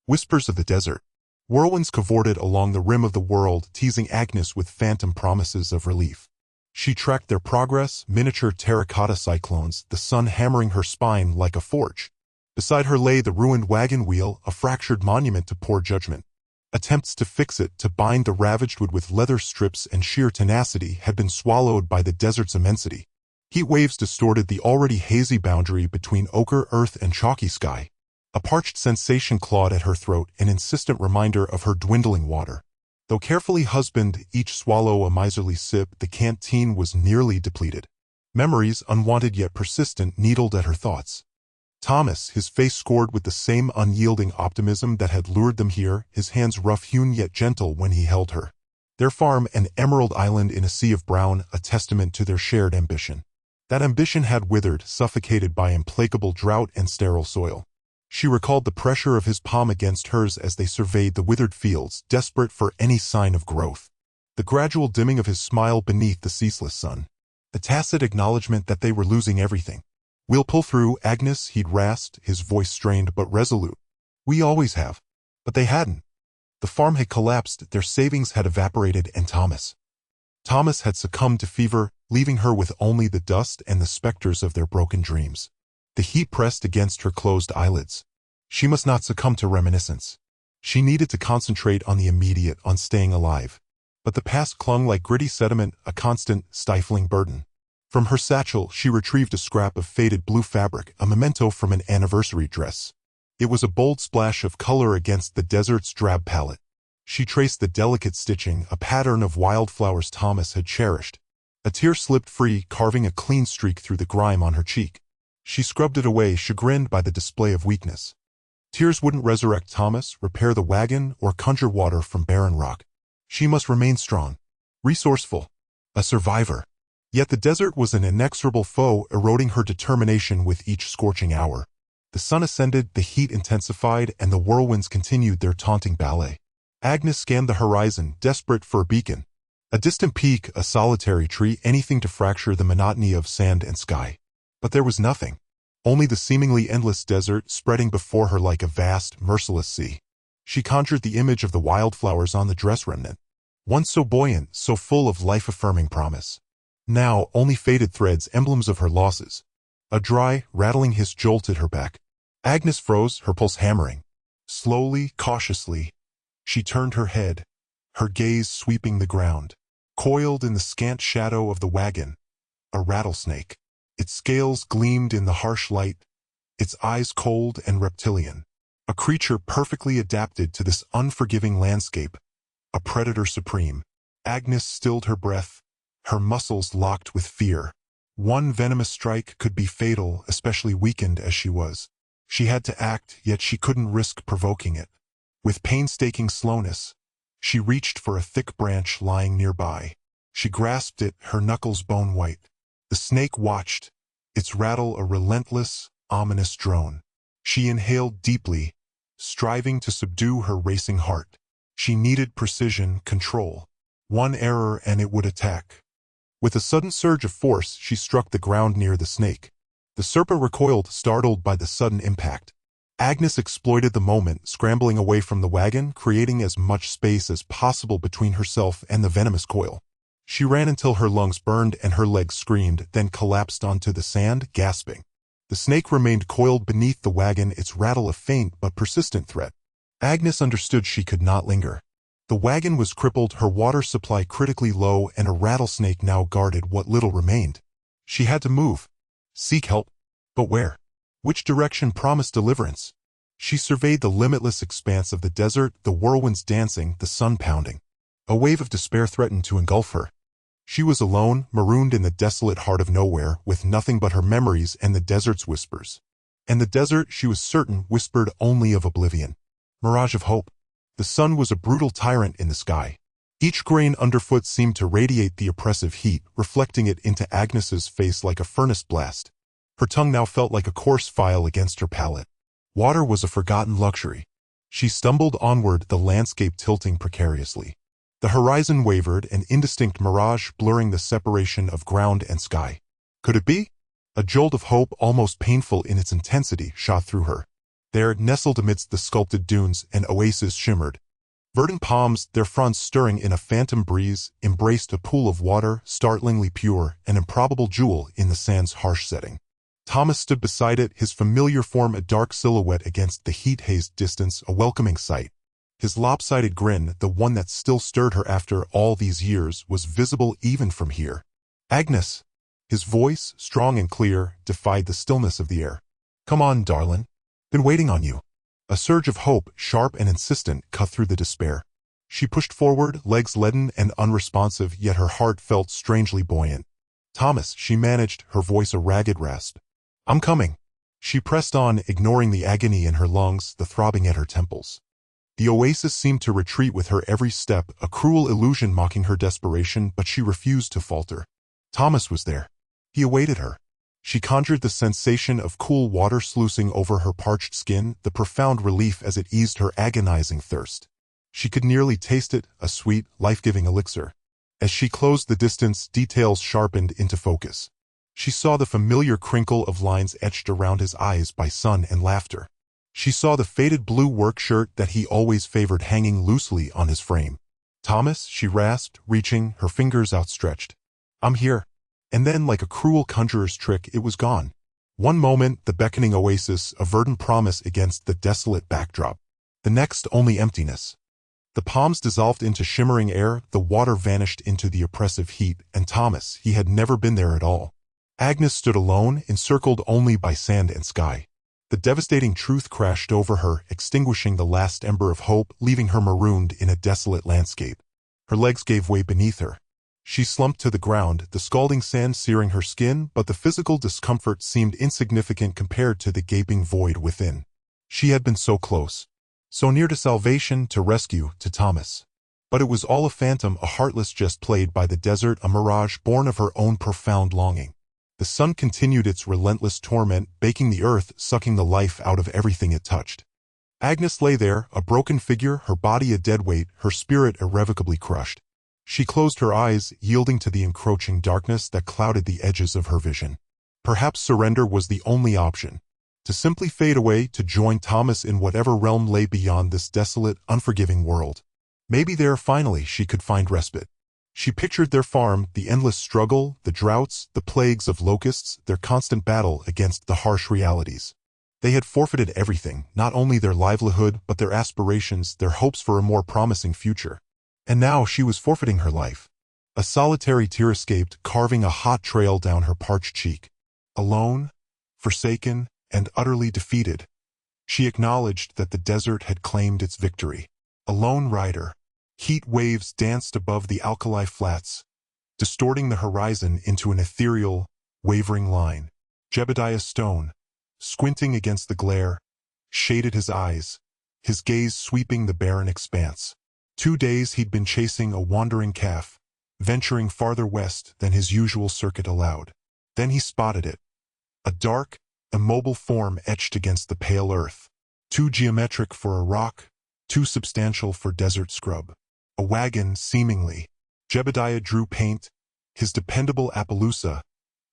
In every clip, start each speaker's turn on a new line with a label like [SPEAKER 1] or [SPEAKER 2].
[SPEAKER 1] Whispers of the desert. Whirlwinds cavorted along the rim of the world, teasing Agnes with phantom promises of relief. She tracked their progress, miniature terracotta cyclones, the sun hammering her spine like a forge. Beside her lay the ruined wagon wheel, a fractured monument to poor judgment. Attempts to fix it, to bind the ravaged wood with leather strips and sheer tenacity, had been swallowed by the desert's immensity. Heat waves distorted the already hazy boundary between ochre earth and chalky sky. A parched sensation clawed at her throat, an insistent reminder of her dwindling water. Though carefully husbanded, each swallow a miserly sip, the canteen was nearly depleted. Memories, unwanted yet persistent, needled at her thoughts. Thomas, his face scored with the same unyielding optimism that had lured them here, his hands rough-hewn yet gentle when he held her. Their farm, an emerald island in a sea of brown, a testament to their shared ambition. That ambition had withered, suffocated by implacable drought and sterile soil. She recalled the pressure of his palm against hers as they surveyed the withered fields, desperate for any sign of growth. The gradual dimming of his smile beneath the ceaseless sun. The tacit acknowledgement that they were losing everything. "We'll pull through, Agnes," he'd rasped, his voice strained but resolute. "We always have." But they hadn't. The farm had collapsed, their savings had evaporated, and Thomas had succumbed to fever, leaving her with only the dust and the specters of their broken dreams. The heat pressed against her closed eyelids. She must not succumb to reminiscence. She needed to concentrate on the immediate, on staying alive. But the past clung like gritty sediment, a constant, stifling burden. From her satchel, she retrieved a scrap of faded blue fabric, a memento from an anniversary dress. It was a bold splash of color against the desert's drab palette. She traced the delicate stitching, a pattern of wildflowers Thomas had cherished. A tear slipped free, carving a clean streak through the grime on her cheek. She scrubbed it away, chagrined by the display of weakness. Tears wouldn't resurrect Thomas, repair the wagon, or conjure water from barren rock. She must remain strong, resourceful, a survivor. Yet the desert was an inexorable foe, eroding her determination with each scorching hour. The sun ascended, the heat intensified, and the whirlwinds continued their taunting ballet. Agnes scanned the horizon, desperate for a beacon. A distant peak, a solitary tree, anything to fracture the monotony of sand and sky. But there was nothing. Only the seemingly endless desert spreading before her like a vast, merciless sea. She conjured the image of the wildflowers on the dress remnant. Once so buoyant, so full of life-affirming promise. Now, only faded threads, emblems of her losses. A dry, rattling hiss jolted her back. Agnes froze, her pulse hammering. Slowly, cautiously, she turned her head, her gaze sweeping the ground. Coiled in the scant shadow of the wagon, a rattlesnake. Its scales gleamed in the harsh light, its eyes cold and reptilian. A creature perfectly adapted to this unforgiving landscape. A predator supreme. Agnes stilled her breath, her muscles locked with fear. One venomous strike could be fatal, especially weakened as she was. She had to act, yet she couldn't risk provoking it. With painstaking slowness, she reached for a thick branch lying nearby. She grasped it, her knuckles bone-white. The snake watched, its rattle a relentless, ominous drone. She inhaled deeply, striving to subdue her racing heart. She needed precision, control. One error and it would attack. With a sudden surge of force, she struck the ground near the snake. The serpent recoiled, startled by the sudden impact. Agnes exploited the moment, scrambling away from the wagon, creating as much space as possible between herself and the venomous coil. She ran until her lungs burned and her legs screamed, then collapsed onto the sand, gasping. The snake remained coiled beneath the wagon, its rattle a faint but persistent threat. Agnes understood she could not linger. The wagon was crippled, her water supply critically low, and a rattlesnake now guarded what little remained. She had to move. Seek help. But where? Which direction promised deliverance? She surveyed the limitless expanse of the desert, the whirlwinds dancing, the sun pounding. A wave of despair threatened to engulf her. She was alone, marooned in the desolate heart of nowhere, with nothing but her memories and the desert's whispers. And the desert, she was certain, whispered only of oblivion. Mirage of hope. The sun was a brutal tyrant in the sky. Each grain underfoot seemed to radiate the oppressive heat, reflecting it into Agnes's face like a furnace blast. Her tongue now felt like a coarse file against her palate. Water was a forgotten luxury. She stumbled onward, the landscape tilting precariously. The horizon wavered, an indistinct mirage blurring the separation of ground and sky. Could it be? A jolt of hope, almost painful in its intensity, shot through her. There, nestled amidst the sculpted dunes, an oasis shimmered. Verdant palms, their fronds stirring in a phantom breeze, embraced a pool of water, startlingly pure, an improbable jewel in the sand's harsh setting. Thomas stood beside it, his familiar form a dark silhouette against the heat-hazed distance, a welcoming sight. His lopsided grin, the one that still stirred her after all these years, was visible even from here. "Agnes!" His voice, strong and clear, defied the stillness of the air. "Come on, darlin'. Been waiting on you." A surge of hope, sharp and insistent, cut through the despair. She pushed forward, legs leaden and unresponsive, yet her heart felt strangely buoyant. "Thomas," she managed, her voice a ragged rasp. "I'm coming." She pressed on, ignoring the agony in her lungs, the throbbing at her temples. The oasis seemed to retreat with her every step, a cruel illusion mocking her desperation, but she refused to falter. Thomas was there. He awaited her. She conjured the sensation of cool water sluicing over her parched skin, the profound relief as it eased her agonizing thirst. She could nearly taste it, a sweet, life-giving elixir. As she closed the distance, details sharpened into focus. She saw the familiar crinkle of lines etched around his eyes by sun and laughter. She saw the faded blue work shirt that he always favored hanging loosely on his frame. "Thomas," she rasped, reaching, her fingers outstretched. "I'm here." And then, like a cruel conjurer's trick, it was gone. One moment, the beckoning oasis, a verdant promise against the desolate backdrop. The next, only emptiness. The palms dissolved into shimmering air, the water vanished into the oppressive heat, and Thomas, he had never been there at all. Agnes stood alone, encircled only by sand and sky. The devastating truth crashed over her, extinguishing the last ember of hope, leaving her marooned in a desolate landscape. Her legs gave way beneath her. She slumped to the ground, the scalding sand searing her skin, but the physical discomfort seemed insignificant compared to the gaping void within. She had been so close. So near to salvation, to rescue, to Thomas. But it was all a phantom, a heartless jest played by the desert, a mirage born of her own profound longing. The sun continued its relentless torment, baking the earth, sucking the life out of everything it touched. Agnes lay there, a broken figure, her body a dead weight, her spirit irrevocably crushed. She closed her eyes, yielding to the encroaching darkness that clouded the edges of her vision. Perhaps surrender was the only option. To simply fade away, to join Thomas in whatever realm lay beyond this desolate, unforgiving world. Maybe there, finally, she could find respite. She pictured their farm, the endless struggle, the droughts, the plagues of locusts, their constant battle against the harsh realities. They had forfeited everything, not only their livelihood, but their aspirations, their hopes for a more promising future. And now she was forfeiting her life. A solitary tear escaped, carving a hot trail down her parched cheek. Alone, forsaken, and utterly defeated, she acknowledged that the desert had claimed its victory. A lone rider. Heat waves danced above the alkali flats, distorting the horizon into an ethereal, wavering line. Jebediah Stone, squinting against the glare, shaded his eyes, his gaze sweeping the barren expanse. 2 days he'd been chasing a wandering calf, venturing farther west than his usual circuit allowed. Then he spotted it. A dark, immobile form etched against the pale earth. Too geometric for a rock, too substantial for desert scrub. A wagon, seemingly. Jebediah drew paint, his dependable Appaloosa,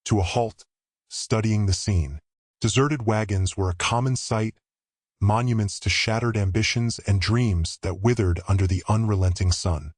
[SPEAKER 1] to a halt, studying the scene. Deserted wagons were a common sight, monuments to shattered ambitions and dreams that withered under the unrelenting sun.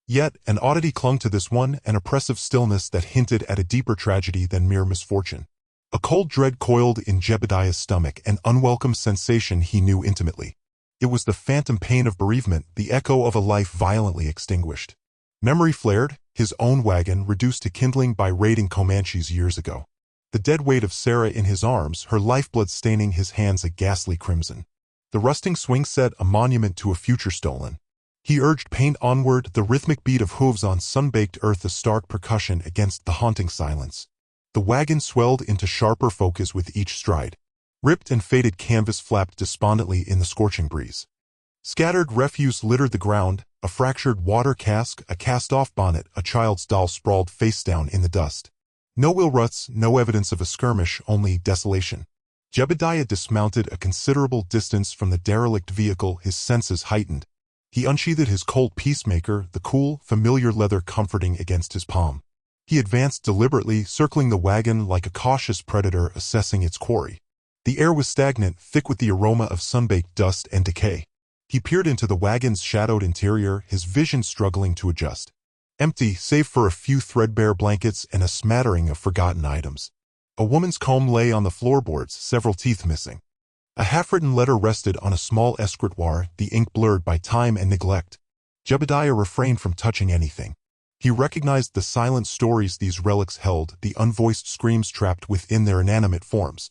[SPEAKER 1] Yet, an oddity clung to this one, an oppressive stillness that hinted at a deeper tragedy than mere misfortune. A cold dread coiled in Jebediah's stomach, an unwelcome sensation he knew intimately. It was the phantom pain of bereavement, the echo of a life violently extinguished. Memory flared, his own wagon reduced to kindling by raiding Comanches years ago. The dead weight of Sarah in his arms, her lifeblood staining his hands a ghastly crimson. The rusting swing set, a monument to a future stolen. He urged paint onward, the rhythmic beat of hooves on sun-baked earth a stark percussion against the haunting silence. The wagon swelled into sharper focus with each stride. Ripped and faded canvas flapped despondently in the scorching breeze. Scattered refuse littered the ground, a fractured water cask, a cast-off bonnet, a child's doll sprawled face down in the dust. No wheel ruts, no evidence of a skirmish, only desolation. Jebediah dismounted a considerable distance from the derelict vehicle, his senses heightened. He unsheathed his Colt Peacemaker, the cool, familiar leather comforting against his palm. He advanced deliberately, circling the wagon like a cautious predator assessing its quarry. The air was stagnant, thick with the aroma of sunbaked dust and decay. He peered into the wagon's shadowed interior, his vision struggling to adjust. Empty, save for a few threadbare blankets and a smattering of forgotten items. A woman's comb lay on the floorboards, several teeth missing. A half-written letter rested on a small escritoire, the ink blurred by time and neglect. Jebediah refrained from touching anything. He recognized the silent stories these relics held, the unvoiced screams trapped within their inanimate forms.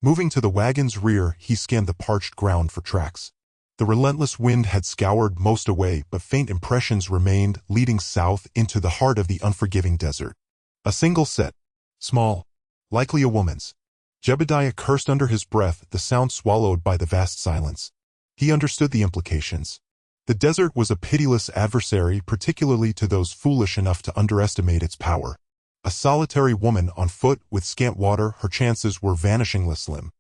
[SPEAKER 1] Moving to the wagon's rear, he scanned the parched ground for tracks. The relentless wind had scoured most away, but faint impressions remained, leading south into the heart of the unforgiving desert. A single set. Small. Likely a woman's. Jebediah cursed under his breath, the sound swallowed by the vast silence. He understood the implications. The desert was a pitiless adversary, particularly to those foolish enough to underestimate its power. A solitary woman on foot with scant water, her chances were vanishingly slim.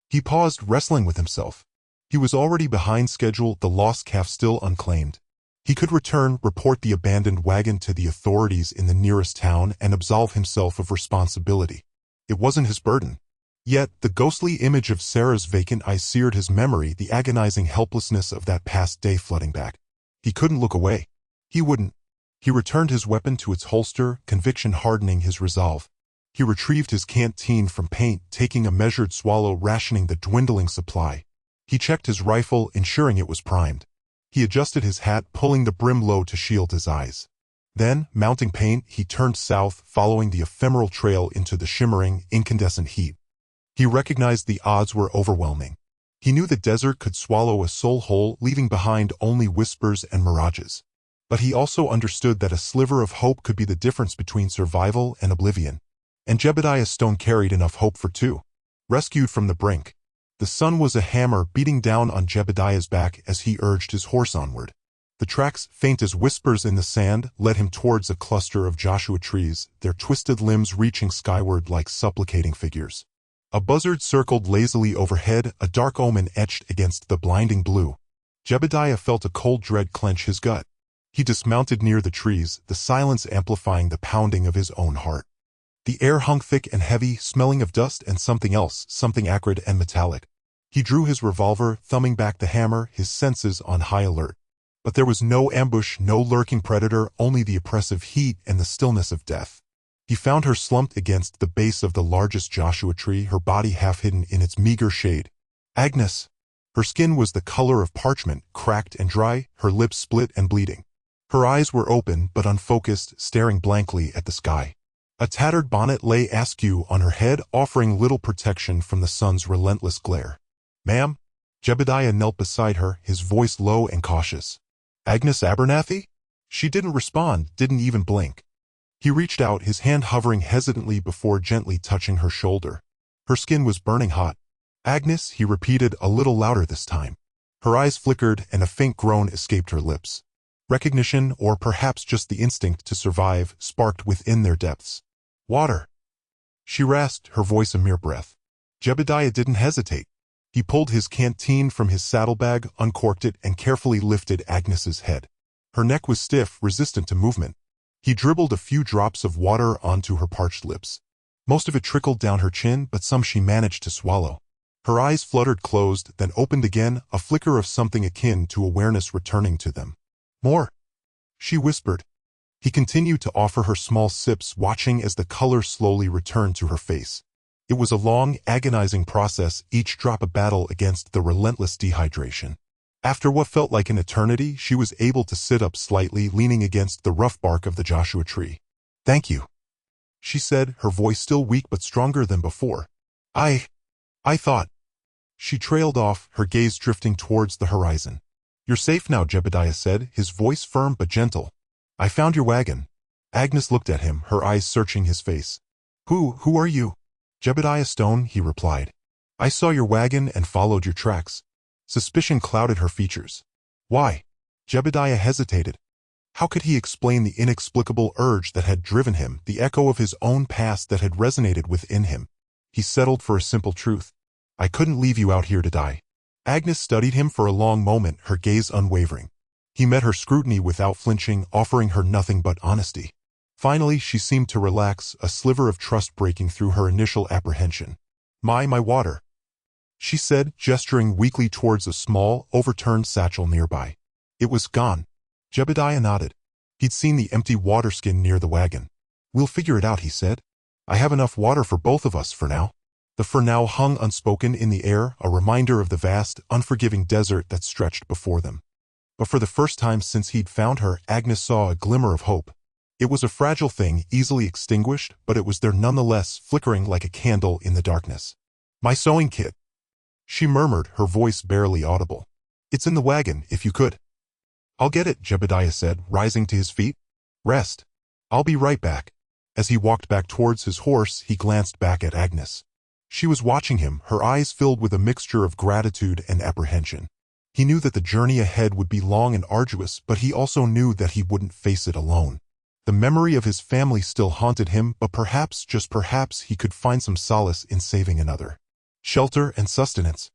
[SPEAKER 1] He paused, wrestling with himself. He was already behind schedule, the lost calf still unclaimed. He could return, report the abandoned wagon to the authorities in the nearest town, and absolve himself of responsibility. It wasn't his burden. Yet, the ghostly image of Sarah's vacant eyes seared his memory, the agonizing helplessness of that past day flooding back. He couldn't look away. He wouldn't. He returned his weapon to its holster, conviction hardening his resolve. He retrieved his canteen from paint, taking a measured swallow, rationing the dwindling supply. He checked his rifle, ensuring it was primed. He adjusted his hat, pulling the brim low to shield his eyes. Then, mounting paint, he turned south, following the ephemeral trail into the shimmering, incandescent heat. He recognized the odds were overwhelming. He knew the desert could swallow a soul whole, leaving behind only whispers and mirages. But he also understood that a sliver of hope could be the difference between survival and oblivion. And Jebediah Stone carried enough hope for two. Rescued from the brink. The sun was a hammer beating down on Jebediah's back as he urged his horse onward. The tracks, faint as whispers in the sand, led him towards a cluster of Joshua trees, their twisted limbs reaching skyward like supplicating figures. A buzzard circled lazily overhead, a dark omen etched against the blinding blue. Jebediah felt a cold dread clench his gut. He dismounted near the trees, the silence amplifying the pounding of his own heart. The air hung thick and heavy, smelling of dust and something else, something acrid and metallic. He drew his revolver, thumbing back the hammer, his senses on high alert. But there was no ambush, no lurking predator, only the oppressive heat and the stillness of death. He found her slumped against the base of the largest Joshua tree, her body half hidden in its meager shade. Agnes. Her skin was the color of parchment, cracked and dry, her lips split and bleeding. Her eyes were open but unfocused, staring blankly at the sky. A tattered bonnet lay askew on her head, offering little protection from the sun's relentless glare. "Ma'am?" Jebediah knelt beside her, his voice low and cautious. "Agnes Abernathy?" She didn't respond, didn't even blink. He reached out, his hand hovering hesitantly before gently touching her shoulder. Her skin was burning hot. "Agnes," he repeated, a little louder this time. Her eyes flickered and a faint groan escaped her lips. Recognition, or perhaps just the instinct to survive, sparked within their depths. "Water," she rasped, her voice a mere breath. Jebediah didn't hesitate. He pulled his canteen from his saddlebag, uncorked it, and carefully lifted Agnes's head. Her neck was stiff, resistant to movement. He dribbled a few drops of water onto her parched lips. Most of it trickled down her chin, but some she managed to swallow. Her eyes fluttered closed, then opened again, a flicker of something akin to awareness returning to them. "More," she whispered. He continued to offer her small sips, watching as the color slowly returned to her face. It was a long, agonizing process, each drop a battle against the relentless dehydration. After what felt like an eternity, she was able to sit up slightly, leaning against the rough bark of the Joshua tree. "Thank you," she said, her voice still weak but stronger than before. I thought." She trailed off, her gaze drifting towards the horizon. "You're safe now," Jebediah said, his voice firm but gentle. "I found your wagon." Agnes looked at him, her eyes searching his face. Who are you?" "Jebediah Stone," he replied. "I saw your wagon and followed your tracks." Suspicion clouded her features. "Why?" Jebediah hesitated. How could he explain the inexplicable urge that had driven him, the echo of his own past that had resonated within him? He settled for a simple truth. "I couldn't leave you out here to die." Agnes studied him for a long moment, her gaze unwavering. He met her scrutiny without flinching, offering her nothing but honesty. Finally, she seemed to relax, a sliver of trust breaking through her initial apprehension. My water." she said, gesturing weakly towards a small, overturned satchel nearby. It was gone. Jebediah nodded. He'd seen the empty water skin near the wagon. We'll figure it out, he said. I have enough water for both of us for now. The for now hung unspoken in the air, a reminder of the vast, unforgiving desert that stretched before them. But for the first time since he'd found her, Agnes saw a glimmer of hope. It was a fragile thing, easily extinguished, but it was there nonetheless, flickering like a candle in the darkness. My sewing kit, she murmured, her voice barely audible. It's in the wagon, if you could. I'll get it, Jebediah said, rising to his feet. Rest. I'll be right back. As he walked back towards his horse, he glanced back at Agnes. She was watching him, her eyes filled with a mixture of gratitude and apprehension. He knew that the journey ahead would be long and arduous, but he also knew that he wouldn't face it alone. The memory of his family still haunted him, but perhaps, just perhaps, he could find some solace in saving another. Shelter and sustenance.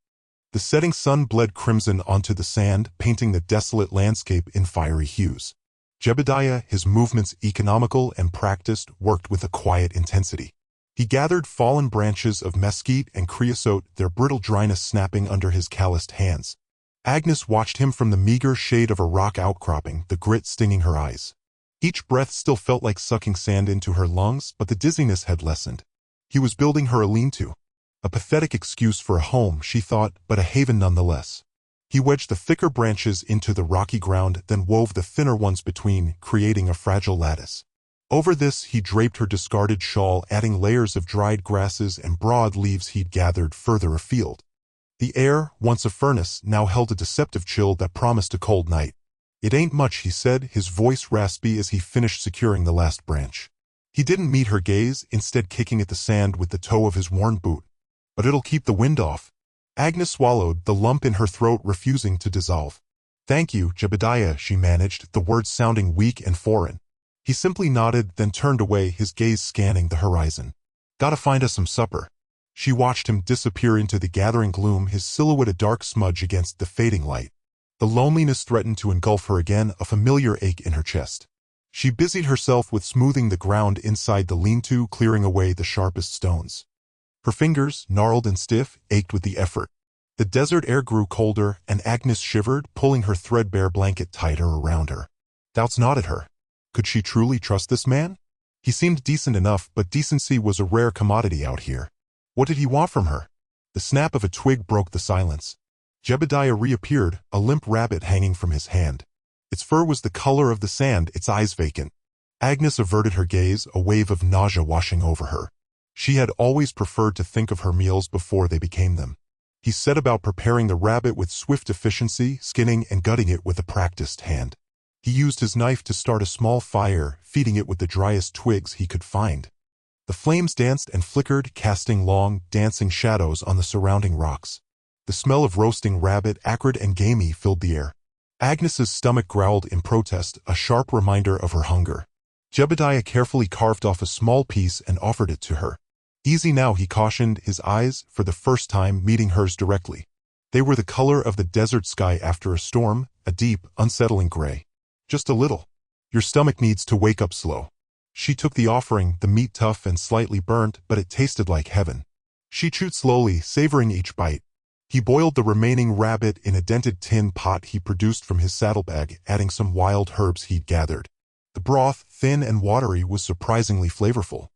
[SPEAKER 1] The setting sun bled crimson onto the sand, painting the desolate landscape in fiery hues. Jebediah, his movements economical and practiced, worked with a quiet intensity. He gathered fallen branches of mesquite and creosote, their brittle dryness snapping under his calloused hands. Agnes watched him from the meager shade of a rock outcropping, the grit stinging her eyes. Each breath still felt like sucking sand into her lungs, but the dizziness had lessened. He was building her a lean-to. A pathetic excuse for a home, she thought, but a haven nonetheless. He wedged the thicker branches into the rocky ground, then wove the thinner ones between, creating a fragile lattice. Over this he draped her discarded shawl, adding layers of dried grasses and broad leaves he'd gathered further afield. The air, once a furnace, now held a deceptive chill that promised a cold night. It ain't much, he said, his voice raspy as he finished securing the last branch. He didn't meet her gaze, instead kicking at the sand with the toe of his worn boot. But it'll keep the wind off. Agnes swallowed, the lump in her throat refusing to dissolve. Thank you, Jebediah, she managed, the words sounding weak and foreign. He simply nodded, then turned away, his gaze scanning the horizon. Gotta find us some supper. She watched him disappear into the gathering gloom, his silhouette a dark smudge against the fading light. The loneliness threatened to engulf her again, a familiar ache in her chest. She busied herself with smoothing the ground inside the lean-to, clearing away the sharpest stones. Her fingers, gnarled and stiff, ached with the effort. The desert air grew colder, and Agnes shivered, pulling her threadbare blanket tighter around her. Doubts gnawed at her. Could she truly trust this man? He seemed decent enough, but decency was a rare commodity out here. What did he want from her? The snap of a twig broke the silence. Jebediah reappeared, a limp rabbit hanging from his hand. Its fur was the color of the sand, its eyes vacant. Agnes averted her gaze, a wave of nausea washing over her. She had always preferred to think of her meals before they became them. He set about preparing the rabbit with swift efficiency, skinning and gutting it with a practiced hand. He used his knife to start a small fire, feeding it with the driest twigs he could find. The flames danced and flickered, casting long, dancing shadows on the surrounding rocks. The smell of roasting rabbit, acrid and gamey, filled the air. Agnes's stomach growled in protest, a sharp reminder of her hunger. Jebediah carefully carved off a small piece and offered it to her. Easy now, he cautioned, his eyes, for the first time, meeting hers directly. They were the color of the desert sky after a storm, a deep, unsettling gray. Just a little. Your stomach needs to wake up slow. She took the offering, the meat tough and slightly burnt, but it tasted like heaven. She chewed slowly, savoring each bite. He boiled the remaining rabbit in a dented tin pot he produced from his saddlebag, adding some wild herbs he'd gathered. The broth, thin and watery, was surprisingly flavorful.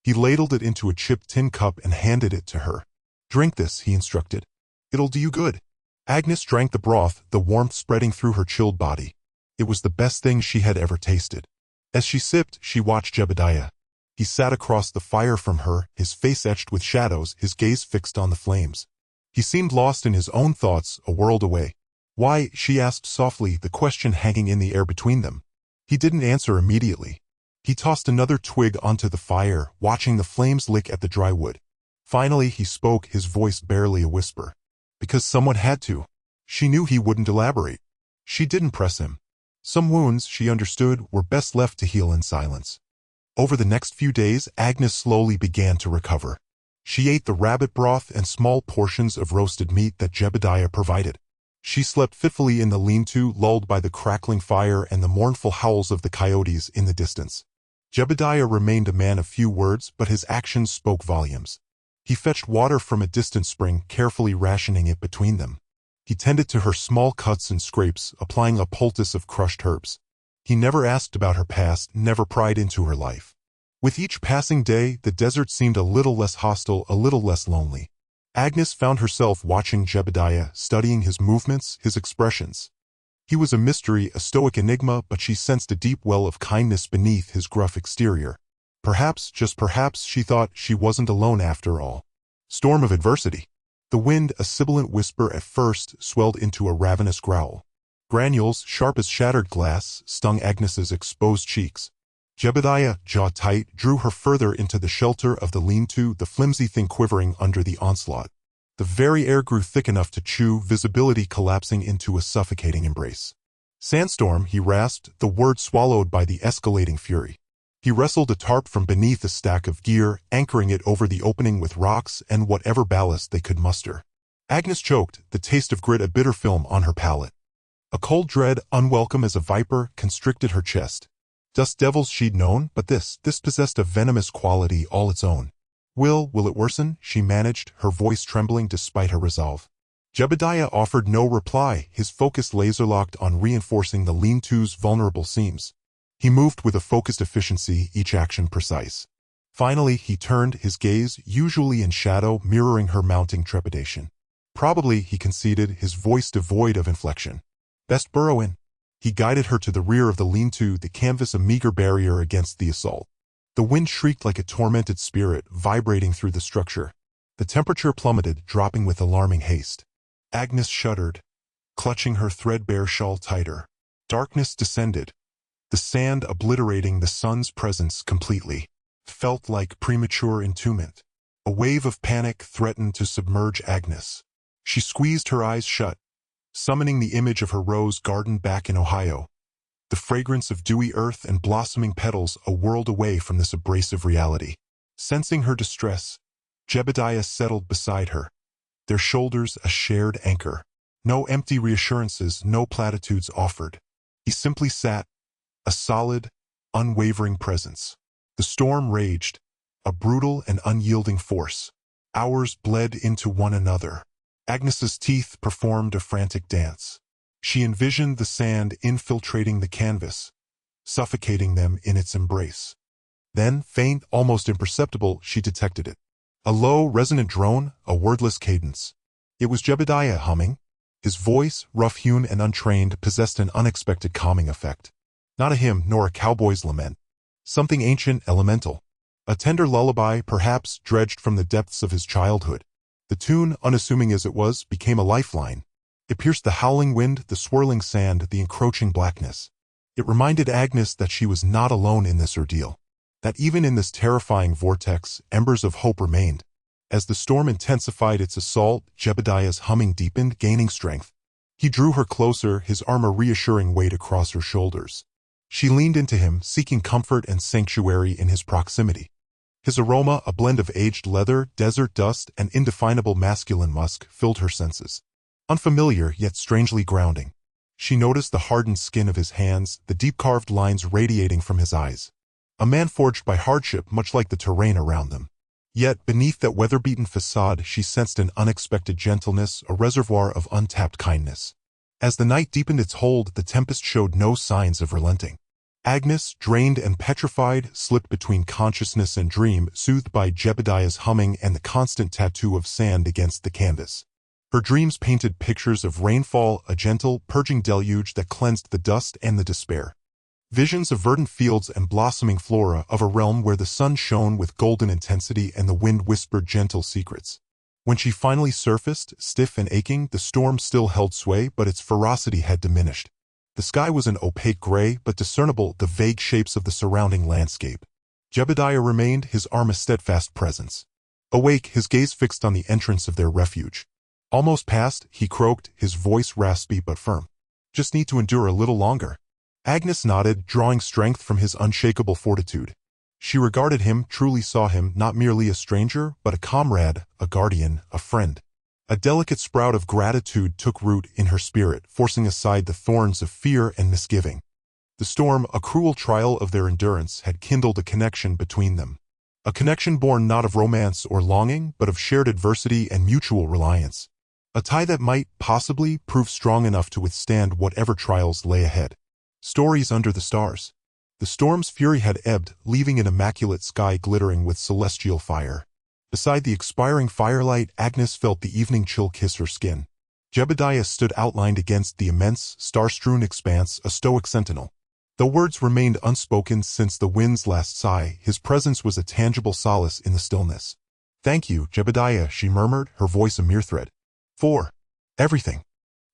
[SPEAKER 1] He ladled it into a chipped tin cup and handed it to her. Drink this, he instructed. It'll do you good. Agnes drank the broth, the warmth spreading through her chilled body. It was the best thing she had ever tasted. As she sipped, she watched Jebediah. He sat across the fire from her, his face etched with shadows, his gaze fixed on the flames. He seemed lost in his own thoughts, a world away. Why, she asked softly, the question hanging in the air between them. He didn't answer immediately. He tossed another twig onto the fire, watching the flames lick at the dry wood. Finally he spoke, his voice barely a whisper. Because someone had to. She knew he wouldn't elaborate. She didn't press him. Some wounds, she understood, were best left to heal in silence. Over the next few days, Agnes slowly began to recover. She ate the rabbit broth and small portions of roasted meat that Jebediah provided. She slept fitfully in the lean-to, lulled by the crackling fire and the mournful howls of the coyotes in the distance. Jebediah remained a man of few words, but his actions spoke volumes. He fetched water from a distant spring, carefully rationing it between them. He tended to her small cuts and scrapes, applying a poultice of crushed herbs. He never asked about her past, never pried into her life. With each passing day, the desert seemed a little less hostile, a little less lonely. Agnes found herself watching Jebediah, studying his movements, his expressions. He was a mystery, a stoic enigma, but she sensed a deep well of kindness beneath his gruff exterior. Perhaps, just perhaps, she thought she wasn't alone after all. Storm of adversity. The wind, a sibilant whisper at first, swelled into a ravenous growl. Granules, sharp as shattered glass, stung Agnes's exposed cheeks. Jebediah, jaw tight, drew her further into the shelter of the lean-to, the flimsy thing quivering under the onslaught. The very air grew thick enough to chew, visibility collapsing into a suffocating embrace. Sandstorm, he rasped, the word swallowed by the escalating fury. He wrestled a tarp from beneath a stack of gear, anchoring it over the opening with rocks and whatever ballast they could muster. Agnes choked, the taste of grit a bitter film on her palate. A cold dread, unwelcome as a viper, constricted her chest. Dust devils she'd known, but this possessed a venomous quality all its own. Will it worsen? She managed, her voice trembling despite her resolve. Jebediah offered no reply, his focus laser-locked on reinforcing the lean-to's vulnerable seams. He moved with a focused efficiency, each action precise. Finally, he turned, his gaze, usually in shadow, mirroring her mounting trepidation. Probably, he conceded, his voice devoid of inflection. Best burrow in. He guided her to the rear of the lean-to, the canvas a meager barrier against the assault. The wind shrieked like a tormented spirit, vibrating through the structure. The temperature plummeted, dropping with alarming haste. Agnes shuddered, clutching her threadbare shawl tighter. Darkness descended, the sand obliterating the sun's presence completely. Felt like premature entombment. A wave of panic threatened to submerge Agnes. She squeezed her eyes shut, summoning the image of her rose garden back in Ohio. The fragrance of dewy earth and blossoming petals a world away from this abrasive reality. Sensing her distress, Jebediah settled beside her, their shoulders a shared anchor. No empty reassurances, no platitudes offered. He simply sat, a solid, unwavering presence. The storm raged, a brutal and unyielding force. Hours bled into one another. Agnes's teeth performed a frantic dance. She envisioned the sand infiltrating the canvas, suffocating them in its embrace. Then, faint, almost imperceptible, she detected it. A low, resonant drone, a wordless cadence. It was Jebediah humming. His voice, rough-hewn and untrained, possessed an unexpected calming effect. Not a hymn nor a cowboy's lament. Something ancient, elemental. A tender lullaby, perhaps, dredged from the depths of his childhood. The tune, unassuming as it was, became a lifeline. It pierced the howling wind, the swirling sand, the encroaching blackness. It reminded Agnes that she was not alone in this ordeal. That even in this terrifying vortex, embers of hope remained. As the storm intensified its assault, Jebediah's humming deepened, gaining strength. He drew her closer, his arm a reassuring weight across her shoulders. She leaned into him, seeking comfort and sanctuary in his proximity. His aroma, a blend of aged leather, desert dust, and indefinable masculine musk, filled her senses. Unfamiliar, yet strangely grounding. She noticed the hardened skin of his hands, the deep-carved lines radiating from his eyes. A man forged by hardship, much like the terrain around them. Yet, beneath that weather-beaten facade, she sensed an unexpected gentleness, a reservoir of untapped kindness. As the night deepened its hold, the tempest showed no signs of relenting. Agnes, drained and petrified, slipped between consciousness and dream, soothed by Jebediah's humming and the constant tattoo of sand against the canvas. Her dreams painted pictures of rainfall, a gentle, purging deluge that cleansed the dust and the despair. Visions of verdant fields and blossoming flora, of a realm where the sun shone with golden intensity and the wind whispered gentle secrets. When she finally surfaced, stiff and aching, the storm still held sway, but its ferocity had diminished. The sky was an opaque gray, but discernible the vague shapes of the surrounding landscape. Jebediah remained, his arm a steadfast presence. Awake, his gaze fixed on the entrance of their refuge. Almost past, he croaked, his voice raspy but firm. Just need to endure a little longer. Agnes nodded, drawing strength from his unshakable fortitude. She regarded him, truly saw him, not merely a stranger, but a comrade, a guardian, a friend. A delicate sprout of gratitude took root in her spirit, forcing aside the thorns of fear and misgiving. The storm, a cruel trial of their endurance, had kindled a connection between them. A connection born not of romance or longing, but of shared adversity and mutual reliance. A tie that might, possibly, prove strong enough to withstand whatever trials lay ahead. Stories under the stars. The storm's fury had ebbed, leaving an immaculate sky glittering with celestial fire. Beside the expiring firelight, Agnes felt the evening chill kiss her skin. Jebediah stood outlined against the immense, star-strewn expanse, a stoic sentinel. Though words remained unspoken since the wind's last sigh, his presence was a tangible solace in the stillness. "Thank you, Jebediah," she murmured, her voice a mere thread. "For everything."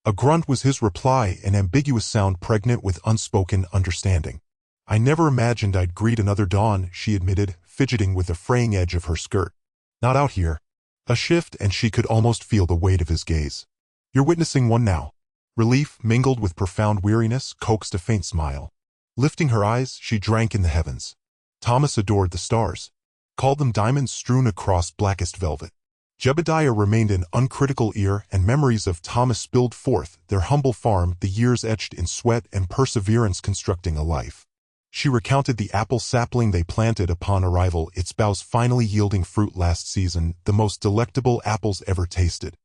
[SPEAKER 1] A grunt was his reply, an ambiguous sound pregnant with unspoken understanding. "I never imagined I'd greet another dawn," she admitted, fidgeting with the fraying edge of her skirt. "Not out here." A shift, and she could almost feel the weight of his gaze. "You're witnessing one now." Relief, mingled with profound weariness, coaxed a faint smile. Lifting her eyes, she drank in the heavens. Thomas adored the stars. Called them diamonds strewn across blackest velvet. Jebediah remained an uncritical ear, and memories of Thomas spilled forth, their humble farm, the years etched in sweat and perseverance constructing a life. She recounted the apple sapling they planted upon arrival, its boughs finally yielding fruit last season, the most delectable apples ever tasted.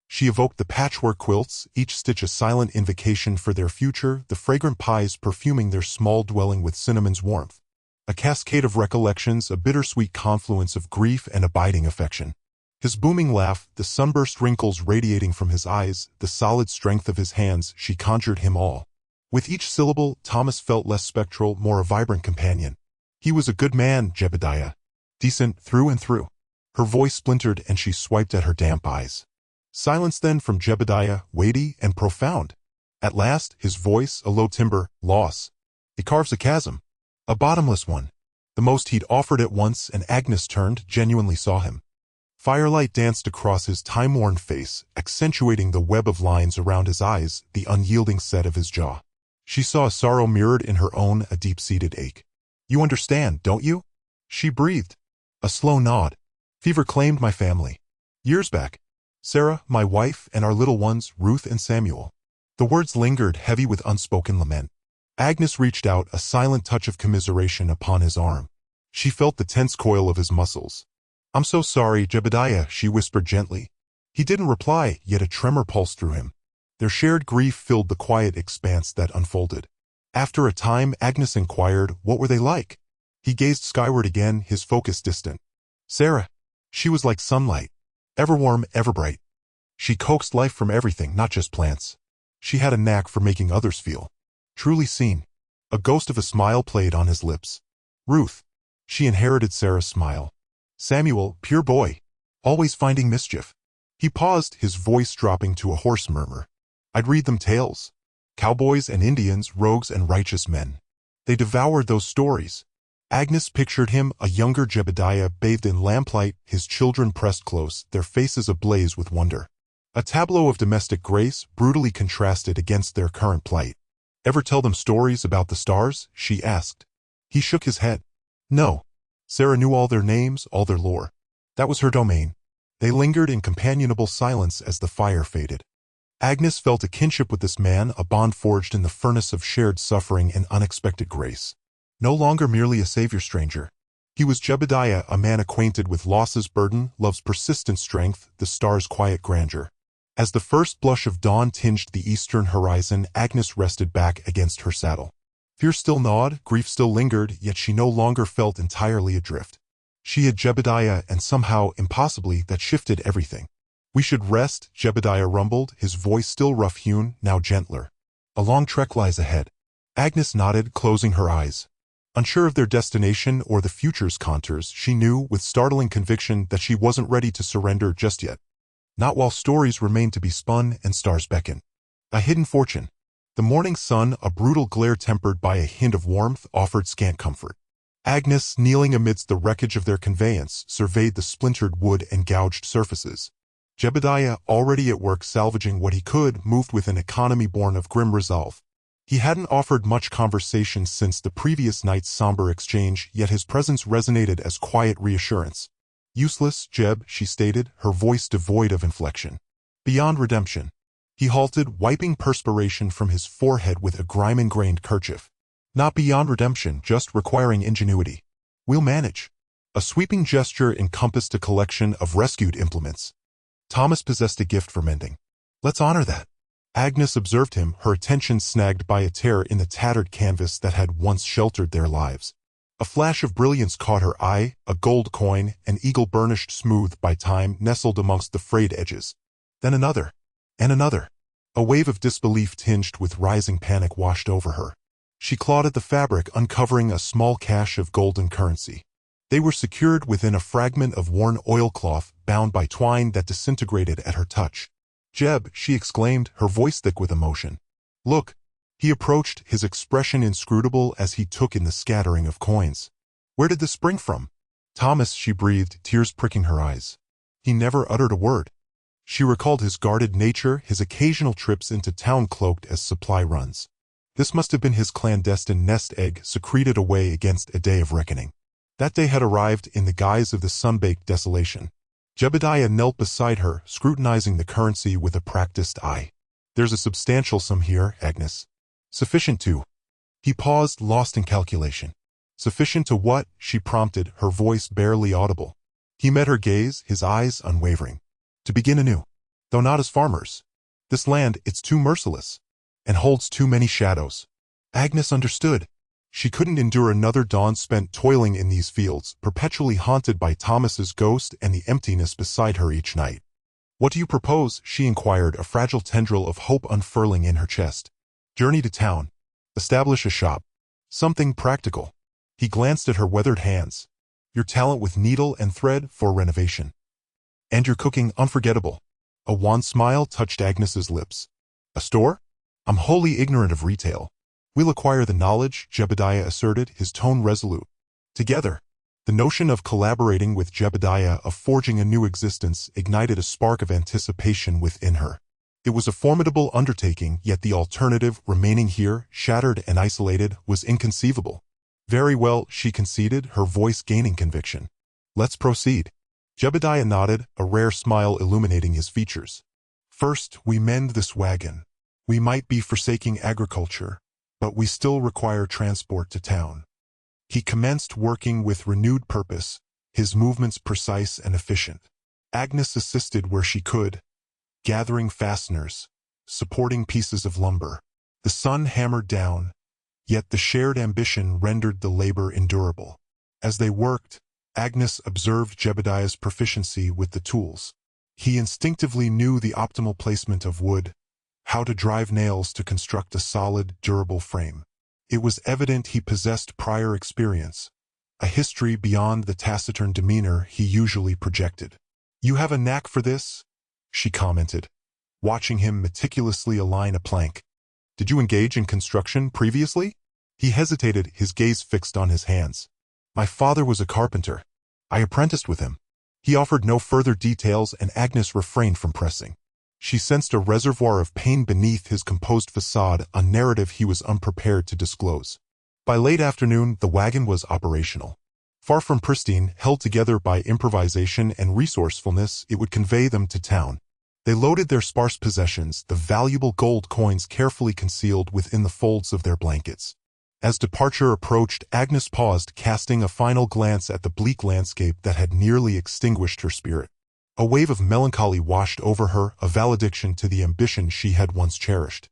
[SPEAKER 1] She evoked the patchwork quilts, each stitch a silent invocation for their future, the fragrant pies perfuming their small dwelling with cinnamon's warmth. A cascade of recollections, a bittersweet confluence of grief and abiding affection. His booming laugh, the sunburst wrinkles radiating from his eyes, the solid strength of his hands, she conjured him all. With each syllable, Thomas felt less spectral, more a vibrant companion. He was a good man, Jebediah. Decent through and through. Her voice splintered and she swiped at her damp eyes. Silence then from Jebediah, weighty and profound. At last, his voice, a low timbre, loss. It carves a chasm. A bottomless one. The most he'd offered at once, and Agnes turned, genuinely saw him. Firelight danced across his time-worn face, accentuating the web of lines around his eyes, the unyielding set of his jaw. She saw a sorrow mirrored in her own, a deep-seated ache. "You understand, don't you?" She breathed. A slow nod. "Fever claimed my family. Years back. Sarah, my wife, and our little ones, Ruth and Samuel." The words lingered, heavy with unspoken lament. Agnes reached out, a silent touch of commiseration upon his arm. She felt the tense coil of his muscles. "I'm so sorry, Jebediah," she whispered gently. He didn't reply, yet a tremor pulsed through him. Their shared grief filled the quiet expanse that unfolded. After a time, Agnes inquired, what were they like? He gazed skyward again, his focus distant. "Sarah. She was like sunlight. Ever warm, ever bright. She coaxed life from everything, not just plants. She had a knack for making others feel truly seen." A ghost of a smile played on his lips. "Ruth. She inherited Sarah's smile. Samuel, pure boy. Always finding mischief." He paused, his voice dropping to a hoarse murmur. "I'd read them tales. Cowboys and Indians, rogues and righteous men. They devoured those stories." Agnes pictured him, a younger Jebediah, bathed in lamplight, his children pressed close, their faces ablaze with wonder. A tableau of domestic grace, brutally contrasted against their current plight. "Ever tell them stories about the stars?" she asked. He shook his head. "No." Sarah knew all their names, all their lore. That was her domain. They lingered in companionable silence as the fire faded. Agnes felt a kinship with this man, a bond forged in the furnace of shared suffering and unexpected grace. No longer merely a savior stranger. He was Jebediah, a man acquainted with loss's burden, love's persistent strength, the stars' quiet grandeur. As the first blush of dawn tinged the eastern horizon, Agnes rested back against her saddle. Fear still gnawed, grief still lingered, yet she no longer felt entirely adrift. She had Jebediah, and somehow, impossibly, that shifted everything. "We should rest," Jebediah rumbled, his voice still rough-hewn, now gentler. "A long trek lies ahead." Agnes nodded, closing her eyes. Unsure of their destination or the future's contours, she knew, with startling conviction, that she wasn't ready to surrender just yet. Not while stories remained to be spun and stars beckon. A hidden fortune. The morning sun, a brutal glare tempered by a hint of warmth, offered scant comfort. Agnes, kneeling amidst the wreckage of their conveyance, surveyed the splintered wood and gouged surfaces. Jebediah, already at work salvaging what he could, moved with an economy born of grim resolve. He hadn't offered much conversation since the previous night's somber exchange, yet his presence resonated as quiet reassurance. "Useless, Jeb," she stated, her voice devoid of inflection. "Beyond redemption." He halted, wiping perspiration from his forehead with a grime-ingrained kerchief. "Not beyond redemption, just requiring ingenuity. We'll manage." A sweeping gesture encompassed a collection of rescued implements. Thomas possessed a gift for mending. Let's honor that. Agnes observed him, her attention snagged by a tear in the tattered canvas that had once sheltered their lives. A flash of brilliance caught her eye, a gold coin, an eagle burnished smooth by time nestled amongst the frayed edges. Then another. And another. A wave of disbelief tinged with rising panic washed over her. She clawed at the fabric, uncovering a small cache of golden currency. They were secured within a fragment of worn oilcloth bound by twine that disintegrated at her touch. "Jeb," she exclaimed, her voice thick with emotion. "Look." He approached, his expression inscrutable as he took in the scattering of coins. "Where did this spring from?" "Thomas," she breathed, tears pricking her eyes. He never uttered a word. She recalled his guarded nature, his occasional trips into town cloaked as supply runs. This must have been his clandestine nest egg secreted away against a day of reckoning. That day had arrived in the guise of the sun-baked desolation. Jebediah knelt beside her, scrutinizing the currency with a practiced eye. "There's a substantial sum here, Agnes. Sufficient to—" He paused, lost in calculation. "Sufficient to what?" she prompted, her voice barely audible. He met her gaze, his eyes unwavering. "To begin anew. Though not as farmers. This land, it's too merciless. And holds too many shadows." Agnes understood. She couldn't endure another dawn spent toiling in these fields, perpetually haunted by Thomas's ghost and the emptiness beside her each night. "What do you propose?" she inquired, a fragile tendril of hope unfurling in her chest. "Journey to town. Establish a shop. Something practical." He glanced at her weathered hands. "Your talent with needle and thread for renovation. And your cooking unforgettable." A wan smile touched Agnes's lips. "A store? I'm wholly ignorant of retail." "We'll acquire the knowledge," Jebediah asserted, his tone resolute. "Together." The notion of collaborating with Jebediah, of forging a new existence, ignited a spark of anticipation within her. It was a formidable undertaking, yet the alternative, remaining here, shattered and isolated, was inconceivable. "Very well," she conceded, her voice gaining conviction. "Let's proceed." Jebediah nodded, a rare smile illuminating his features. "First, we mend this wagon. We might be forsaking agriculture, but we still require transport to town." He commenced working with renewed purpose, his movements precise and efficient. Agnes assisted where she could, gathering fasteners, supporting pieces of lumber. The sun hammered down, yet the shared ambition rendered the labor endurable. As they worked, Agnes observed Jebediah's proficiency with the tools. He instinctively knew the optimal placement of wood, how to drive nails to construct a solid, durable frame. It was evident he possessed prior experience, a history beyond the taciturn demeanor he usually projected. "You have a knack for this," she commented, watching him meticulously align a plank. "Did you engage in construction previously?" He hesitated, his gaze fixed on his hands. "My father was a carpenter. I apprenticed with him." He offered no further details, and Agnes refrained from pressing. She sensed a reservoir of pain beneath his composed facade, a narrative he was unprepared to disclose. By late afternoon, the wagon was operational. Far from pristine, held together by improvisation and resourcefulness, it would convey them to town. They loaded their sparse possessions, the valuable gold coins carefully concealed within the folds of their blankets. As departure approached, Agnes paused, casting a final glance at the bleak landscape that had nearly extinguished her spirit. A wave of melancholy washed over her, a valediction to the ambition she had once cherished.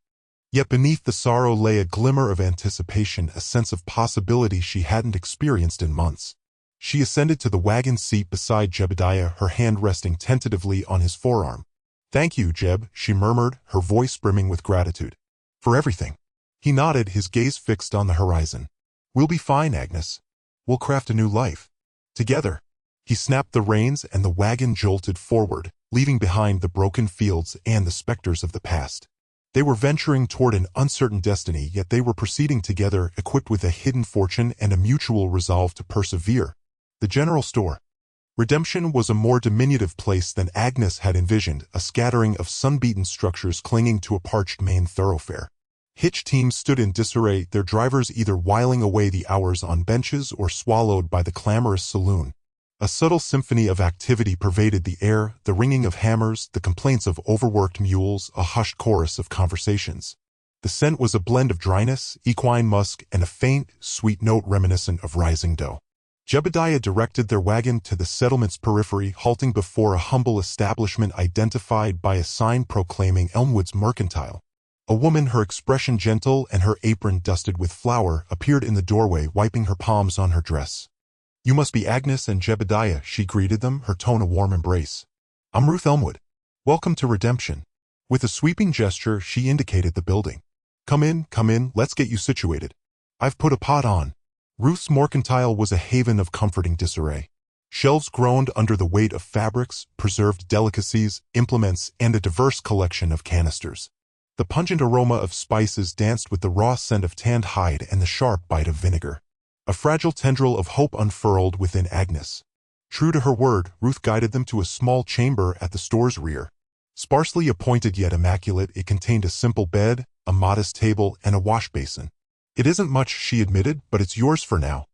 [SPEAKER 1] Yet beneath the sorrow lay a glimmer of anticipation, a sense of possibility she hadn't experienced in months. She ascended to the wagon seat beside Jebediah, her hand resting tentatively on his forearm. "Thank you, Jeb," she murmured, her voice brimming with gratitude. "For everything." He nodded, his gaze fixed on the horizon. "We'll be fine, Agnes. We'll craft a new life. Together." He snapped the reins, and the wagon jolted forward, leaving behind the broken fields and the specters of the past. They were venturing toward an uncertain destiny, yet they were proceeding together, equipped with a hidden fortune and a mutual resolve to persevere. The general store. Redemption was a more diminutive place than Agnes had envisioned, a scattering of sun-beaten structures clinging to a parched main thoroughfare. Hitch teams stood in disarray, their drivers either whiling away the hours on benches or swallowed by the clamorous saloon. A subtle symphony of activity pervaded the air, the ringing of hammers, the complaints of overworked mules, a hushed chorus of conversations. The scent was a blend of dryness, equine musk, and a faint, sweet note reminiscent of rising dough. Jebediah directed their wagon to the settlement's periphery, halting before a humble establishment identified by a sign proclaiming Elmwood's Mercantile. A woman, her expression gentle and her apron dusted with flour, appeared in the doorway, wiping her palms on her dress. "You must be Agnes and Jebediah," she greeted them, her tone a warm embrace. "I'm Ruth Elmwood. Welcome to Redemption." With a sweeping gesture, she indicated the building. Come in, let's get you situated. I've put a pot on." Ruth's Mercantile was a haven of comforting disarray. Shelves groaned under the weight of fabrics, preserved delicacies, implements, and a diverse collection of canisters. The pungent aroma of spices danced with the raw scent of tanned hide and the sharp bite of vinegar. A fragile tendril of hope unfurled within Agnes. True to her word, Ruth guided them to a small chamber at the store's rear. Sparsely appointed yet immaculate, it contained a simple bed, a modest table, and a wash basin. "It isn't much," she admitted, "but it's yours for now.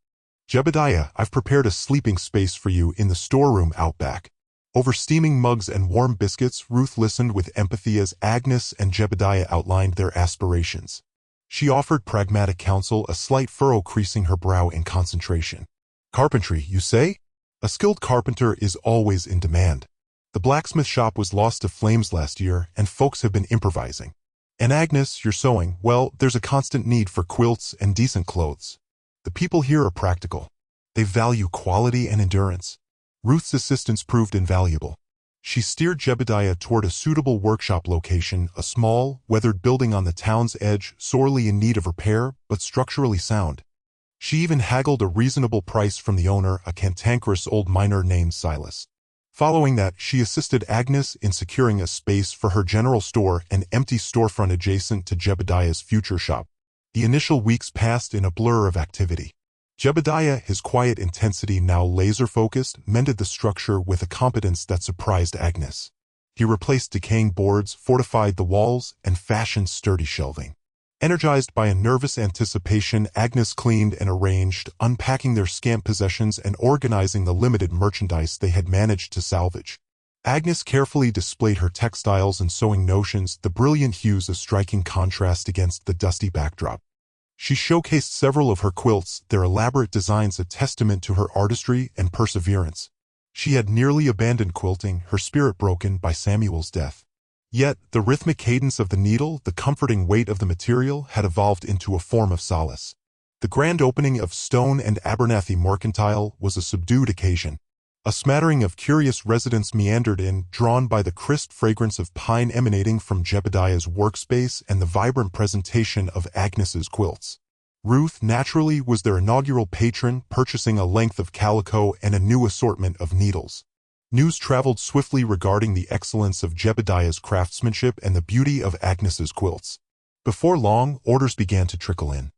[SPEAKER 1] Jebediah, I've prepared a sleeping space for you in the storeroom out back." Over steaming mugs and warm biscuits, Ruth listened with empathy as Agnes and Jebediah outlined their aspirations. She offered pragmatic counsel, a slight furrow creasing her brow in concentration. "Carpentry, you say? A skilled carpenter is always in demand. The blacksmith shop was lost to flames last year, and folks have been improvising. And Agnes, you're sewing, well, there's a constant need for quilts and decent clothes. The people here are practical. They value quality and endurance." Ruth's assistance proved invaluable. She steered Jebediah toward a suitable workshop location, a small, weathered building on the town's edge, sorely in need of repair, but structurally sound. She even haggled a reasonable price from the owner, a cantankerous old miner named Silas. Following that, she assisted Agnes in securing a space for her general store, an empty storefront adjacent to Jebediah's future shop. The initial weeks passed in a blur of activity. Jebediah, his quiet intensity now laser-focused, mended the structure with a competence that surprised Agnes. He replaced decaying boards, fortified the walls, and fashioned sturdy shelving. Energized by a nervous anticipation, Agnes cleaned and arranged, unpacking their scant possessions and organizing the limited merchandise they had managed to salvage. Agnes carefully displayed her textiles and sewing notions, the brilliant hues a striking contrast against the dusty backdrop. She showcased several of her quilts, their elaborate designs a testament to her artistry and perseverance. She had nearly abandoned quilting, her spirit broken by Samuel's death. Yet, the rhythmic cadence of the needle, the comforting weight of the material, had evolved into a form of solace. The grand opening of Stone and Abernathy Mercantile was a subdued occasion. A smattering of curious residents meandered in, drawn by the crisp fragrance of pine emanating from Jebediah's workspace and the vibrant presentation of Agnes's quilts. Ruth, naturally, was their inaugural patron, purchasing a length of calico and a new assortment of needles. News traveled swiftly regarding the excellence of Jebediah's craftsmanship and the beauty of Agnes's quilts. Before long, orders began to trickle in.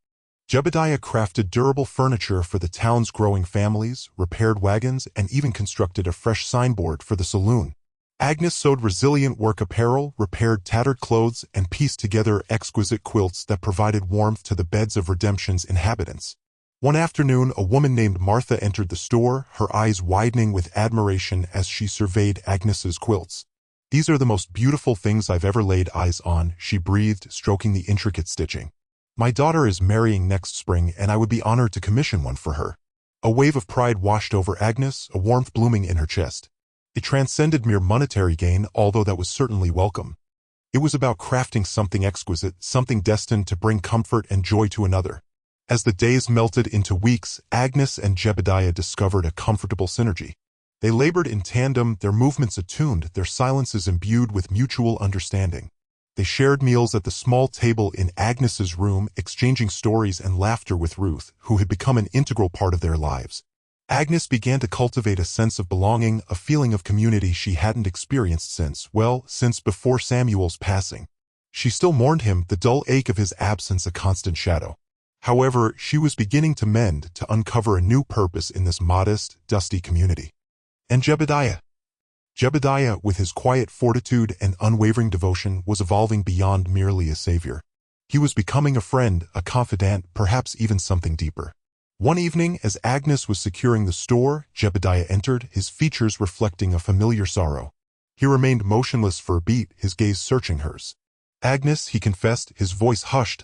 [SPEAKER 1] Jebediah crafted durable furniture for the town's growing families, repaired wagons, and even constructed a fresh signboard for the saloon. Agnes sewed resilient work apparel, repaired tattered clothes, and pieced together exquisite quilts that provided warmth to the beds of Redemption's inhabitants. One afternoon, a woman named Martha entered the store, her eyes widening with admiration as she surveyed Agnes's quilts. "These are the most beautiful things I've ever laid eyes on," she breathed, stroking the intricate stitching. "My daughter is marrying next spring, and I would be honored to commission one for her." A wave of pride washed over Agnes, a warmth blooming in her chest. It transcended mere monetary gain, although that was certainly welcome. It was about crafting something exquisite, something destined to bring comfort and joy to another. As the days melted into weeks, Agnes and Jebediah discovered a comfortable synergy. They labored in tandem, their movements attuned, their silences imbued with mutual understanding. They shared meals at the small table in Agnes's room, exchanging stories and laughter with Ruth, who had become an integral part of their lives. Agnes began to cultivate a sense of belonging, a feeling of community she hadn't experienced since before Samuel's passing. She still mourned him, the dull ache of his absence a constant shadow. However, she was beginning to mend, to uncover a new purpose in this modest, dusty community. And Jebediah? Jebediah, with his quiet fortitude and unwavering devotion, was evolving beyond merely a savior. He was becoming a friend, a confidant, perhaps even something deeper. One evening, as Agnes was securing the store, Jebediah entered, his features reflecting a familiar sorrow. He remained motionless for a beat, his gaze searching hers. "Agnes," he confessed, his voice hushed,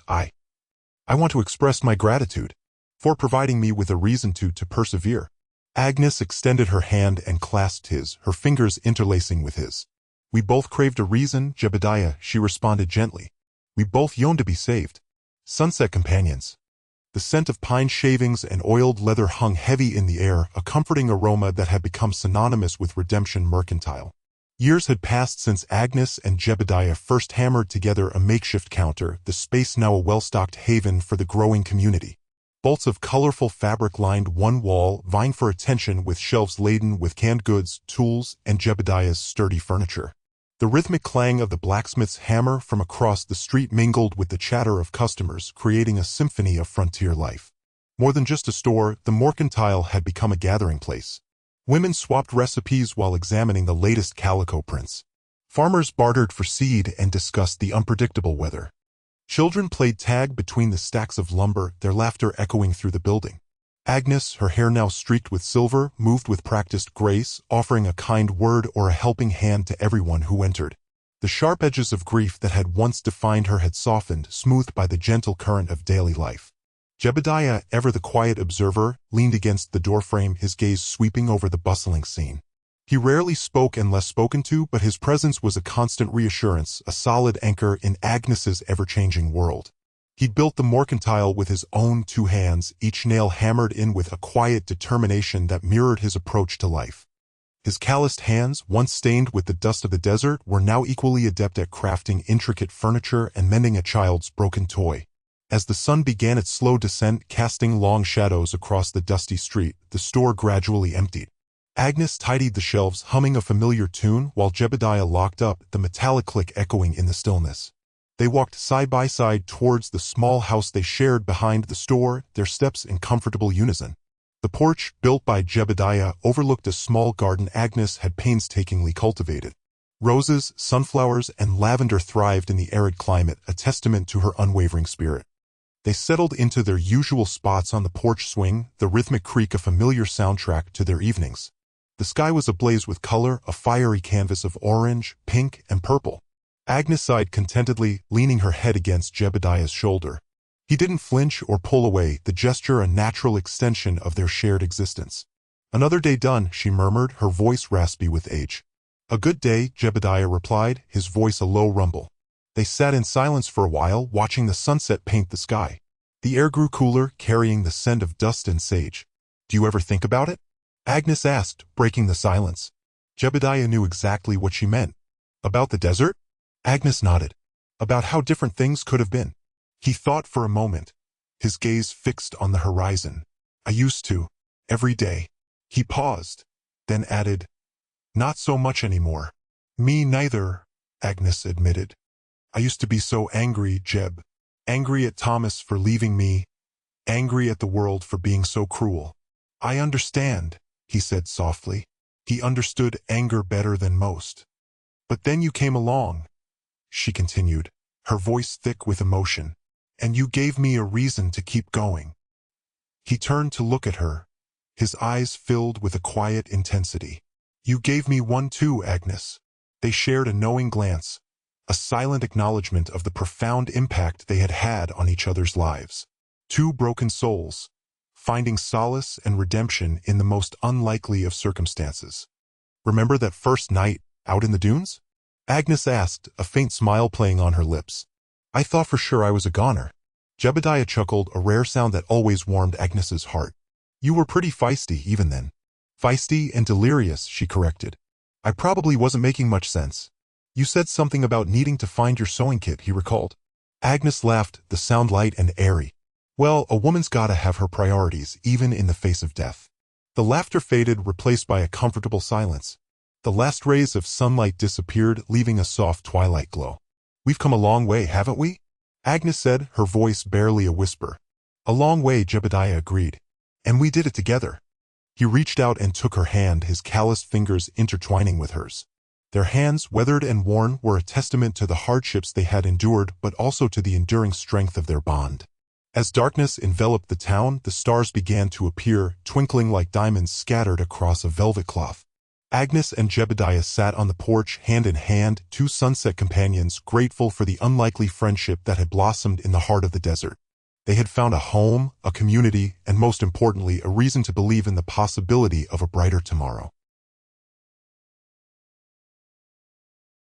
[SPEAKER 1] I want to express my gratitude for providing me with a reason to persevere. Agnes extended her hand and clasped his, her fingers interlacing with his. We both craved a reason, Jebediah, she responded gently. We both yearned to be saved. Sunset companions. The scent of pine shavings and oiled leather hung heavy in the air, a comforting aroma that had become synonymous with redemption mercantile. Years had passed since Agnes and Jebediah first hammered together a makeshift counter, the space now a well-stocked haven for the growing community. Bolts of colorful fabric lined one wall, vying for attention with shelves laden with canned goods, tools, and Jebediah's sturdy furniture. The rhythmic clang of the blacksmith's hammer from across the street mingled with the chatter of customers, creating a symphony of frontier life. More than just a store, the mercantile had become a gathering place. Women swapped recipes while examining the latest calico prints. Farmers bartered for seed and discussed the unpredictable weather. Children played tag between the stacks of lumber, their laughter echoing through the building. Agnes, her hair now streaked with silver, moved with practiced grace, offering a kind word or a helping hand to everyone who entered. The sharp edges of grief that had once defined her had softened, smoothed by the gentle current of daily life. Jebediah, ever the quiet observer, leaned against the doorframe, his gaze sweeping over the bustling scene. He rarely spoke unless spoken to, but his presence was a constant reassurance, a solid anchor in Agnes's ever-changing world. He'd built the mercantile with his own 2 hands, each nail hammered in with a quiet determination that mirrored his approach to life. His calloused hands, once stained with the dust of the desert, were now equally adept at crafting intricate furniture and mending a child's broken toy. As the sun began its slow descent, casting long shadows across the dusty street, the store gradually emptied. Agnes tidied the shelves, humming a familiar tune, while Jebediah locked up, the metallic click echoing in the stillness. They walked side by side towards the small house they shared behind the store, their steps in comfortable unison. The porch, built by Jebediah, overlooked a small garden Agnes had painstakingly cultivated. Roses, sunflowers, and lavender thrived in the arid climate, a testament to her unwavering spirit. They settled into their usual spots on the porch swing, the rhythmic creak a familiar soundtrack to their evenings. The sky was ablaze with color, a fiery canvas of orange, pink, and purple. Agnes sighed contentedly, leaning her head against Jebediah's shoulder. He didn't flinch or pull away, the gesture a natural extension of their shared existence. Another day done, she murmured, her voice raspy with age. A good day, Jebediah replied, his voice a low rumble. They sat in silence for a while, watching the sunset paint the sky. The air grew cooler, carrying the scent of dust and sage. Do you ever think about it? Agnes asked, breaking the silence. Jebediah knew exactly what she meant. About the desert? Agnes nodded. About how different things could have been. He thought for a moment, his gaze fixed on the horizon. I used to, every day. He paused, then added, not so much anymore. Me neither, Agnes admitted. I used to be so angry, Jeb. Angry at Thomas for leaving me. Angry at the world for being so cruel. I understand, he said softly. He understood anger better than most. But then you came along, she continued, her voice thick with emotion, and you gave me a reason to keep going. He turned to look at her, his eyes filled with a quiet intensity. You gave me one too, Agnes. They shared a knowing glance, a silent acknowledgement of the profound impact they had had on each other's lives. 2 broken souls, finding solace and redemption in the most unlikely of circumstances. Remember that first night, out in the dunes? Agnes asked, a faint smile playing on her lips. I thought for sure I was a goner. Jebediah chuckled, a rare sound that always warmed Agnes's heart. You were pretty feisty even then. Feisty and delirious, she corrected. I probably wasn't making much sense. You said something about needing to find your sewing kit, he recalled. Agnes laughed, the sound light and airy. Well, a woman's gotta have her priorities, even in the face of death. The laughter faded, replaced by a comfortable silence. The last rays of sunlight disappeared, leaving a soft twilight glow. We've come a long way, haven't we? Agnes said, her voice barely a whisper. A long way, Jebediah agreed. And we did it together. He reached out and took her hand, his calloused fingers intertwining with hers. Their hands, weathered and worn, were a testament to the hardships they had endured, but also to the enduring strength of their bond. As darkness enveloped the town, the stars began to appear, twinkling like diamonds scattered across a velvet cloth. Agnes and Jebediah sat on the porch, hand in hand, 2 sunset companions, grateful for the unlikely friendship that had blossomed in the heart of the desert. They had found a home, a community, and most importantly, a reason to believe in the possibility of a brighter tomorrow.